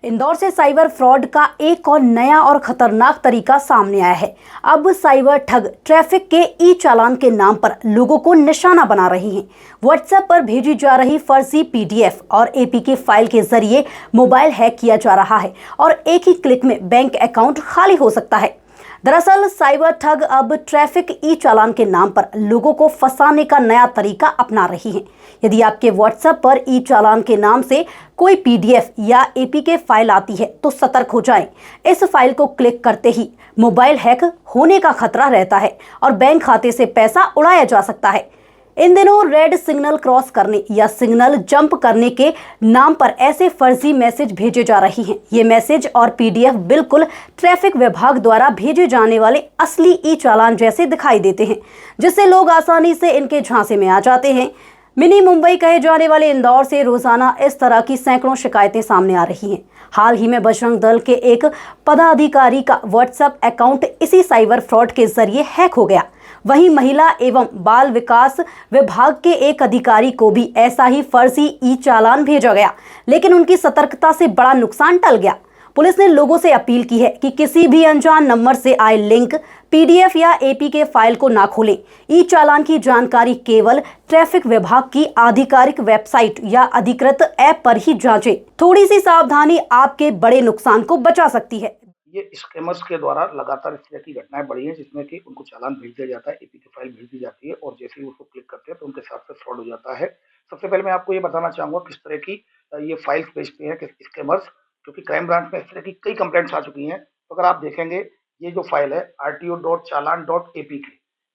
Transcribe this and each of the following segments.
इंदौर से cyber fraud का एक और नया और खतरनाक तरीका सामने आया है। अब साइबर ठग ट्रैफिक के ई चालान के नाम पर लोगों को निशाना बना रही हैं। व्हाट्सएप पर भेजी जा रही फर्जी पीडीएफ और एपीके फाइल के जरिए मोबाइल हैक किया जा रहा है और एक ही क्लिक में बैंक अकाउंट खाली हो सकता है। दरअसल साइबर ठग अब ट्रैफिक ई चालान के नाम पर लोगों को फंसाने का नया तरीका अपना रही हैं। यदि आपके व्हाट्सएप पर ई चालान के नाम से कोई पीडीएफ या एपीके फाइल आती है तो सतर्क हो जाएं। इस फाइल को क्लिक करते ही मोबाइल हैक होने का खतरा रहता है और बैंक खाते से पैसा उड़ाया जा सकता है। इन दिनों रेड सिग्नल क्रॉस करने या सिग्नल जंप करने के नाम पर ऐसे फर्जी मैसेज भेजे जा रही हैं। ये मैसेज और पीडीएफ बिल्कुल ट्रैफिक विभाग द्वारा भेजे जाने वाले असली ई चालान जैसे दिखाई देते हैं, जिससे लोग आसानी से इनके झांसे में आ जाते हैं। मिनी मुंबई कहे जाने वाले इंदौर से रोजाना इस तरह की सैकड़ों शिकायतें सामने आ रही हैं। हाल ही में बजरंग दल के एक पदाधिकारी का व्हाट्सएप अकाउंट इसी साइबर फ्रॉड के जरिए हैक हो गया। वहीं महिला एवं बाल विकास विभाग के एक अधिकारी को भी ऐसा ही फर्जी ई चालान भेजा गया, लेकिन उनकी सतर्कता से बड़ा नुकसान टल गया। पुलिस ने लोगों से अपील की है कि किसी भी अनजान नंबर से आए लिंक, पीडीएफ या एपीके फाइल को ना खोलें। ई चालान की जानकारी केवल ट्रैफिक विभाग की आधिकारिक वेबसाइट या अधिकृत ऐप पर ही जांचें। थोड़ी सी सावधानी आपके बड़े नुकसान को बचा सकती है। ये स्कैमर्स के द्वारा लगातार इस तरह की घटनाएं बढ़ी हैं, जिसमें कि उनको चालान भेज दिया जाता है, एपीके फाइल भेज दी जाती है और जैसे ही उसको क्लिक करते हैं तो उनके साथ से फ्रॉड हो जाता है। सबसे पहले मैं आपको ये बताना चाहूँगा किस तरह की ये फाइल्स भेजते हैं स्कैमर्स, क्योंकि क्राइम ब्रांच में इस तरह की कई कंप्लेंट्स आ चुकी हैं। तो अगर आप देखेंगे ये जो फाइल है rto.chalan.apk,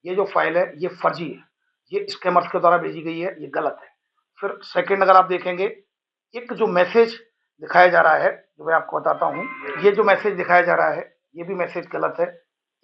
ये जो फाइल है ये फर्जी है, ये स्कैमर्स के द्वारा भेजी गई है, ये गलत है। फिर सेकेंड अगर आप देखेंगे, एक जो मैसेज दिखाया जा रहा है, जो मैं आपको बताता हूँ, ये जो मैसेज दिखाया जा रहा है ये भी मैसेज गलत है,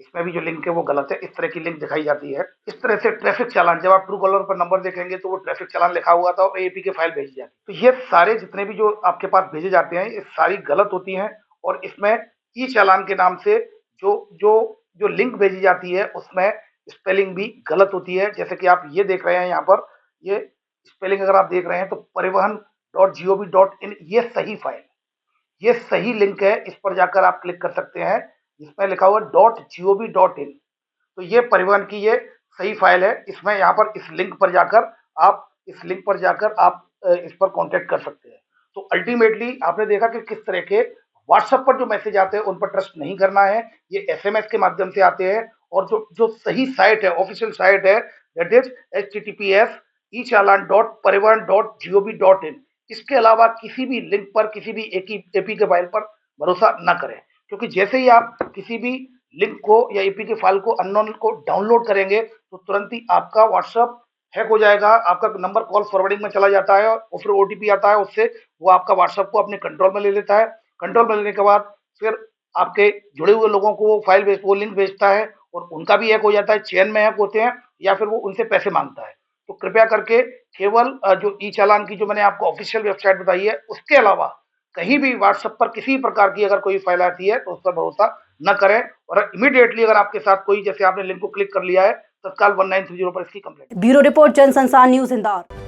इसमें भी जो लिंक है वो गलत है। इस तरह की लिंक दिखाई जाती है। इस तरह से ट्रैफिक चालान, जब आप ट्रू कॉलर पर नंबर देखेंगे तो वो ट्रैफिक चालान लिखा हुआ था और एपीके फाइल भेजी जाती है। तो ये सारे जितने भी जो आपके पास भेजे जाते हैं ये सारी गलत होती हैं और इसमें ई चालान के नाम से जो जो जो लिंक भेजी जाती है उसमें स्पेलिंग भी गलत होती है। जैसे कि आप ये देख रहे हैं, यहाँ पर ये स्पेलिंग अगर आप देख रहे हैं तो परिवहन.gov.in, ये सही फाइल, ये सही लिंक है, इस पर जाकर आप क्लिक कर सकते हैं जिसमें लिखा हुआ .gov.in। तो ये परिवहन की ये सही फाइल है। इसमें यहाँ पर इस लिंक पर जाकर आप इस पर कांटेक्ट कर सकते हैं। तो अल्टीमेटली आपने देखा कि किस तरह के व्हाट्सएप पर जो मैसेज आते हैं उन पर ट्रस्ट नहीं करना है। ये एसएमएस के माध्यम से आते हैं और जो सही साइट है, ऑफिशियल साइट है, दैट इज https://echallan.parivahan.gov.in। इसके अलावा किसी भी लिंक पर, किसी भी एपीके फाइल पर भरोसा न करें, क्योंकि जैसे ही आप किसी भी लिंक को या एपीके फाइल को अननोन को डाउनलोड करेंगे तो तुरंत ही आपका व्हाट्सएप हैक हो जाएगा, आपका नंबर कॉल फॉरवर्डिंग में चला जाता है और फिर ओटीपी आता है, उससे वो आपका व्हाट्सएप को अपने कंट्रोल में ले लेता है। कंट्रोल में लेने के बाद फिर आपके जुड़े हुए लोगों को वो लिंक भेजता है और उनका भी हैक हो जाता है, चेन में हैक होते हैं या फिर वो उनसे पैसे मांगता है। तो कृपया करके केवल जो ई चालान की जो मैंने आपको ऑफिशियल वेबसाइट बताई है उसके अलावा कहीं भी व्हाट्सएप पर किसी प्रकार की अगर कोई फाइल आती है तो उस पर भरोसा न करें और इमीडिएटली अगर आपके साथ कोई, जैसे आपने लिंक को क्लिक कर लिया है, तत्काल 1930 पर इसकी complaint. Bureau report, Jansansar News Indore.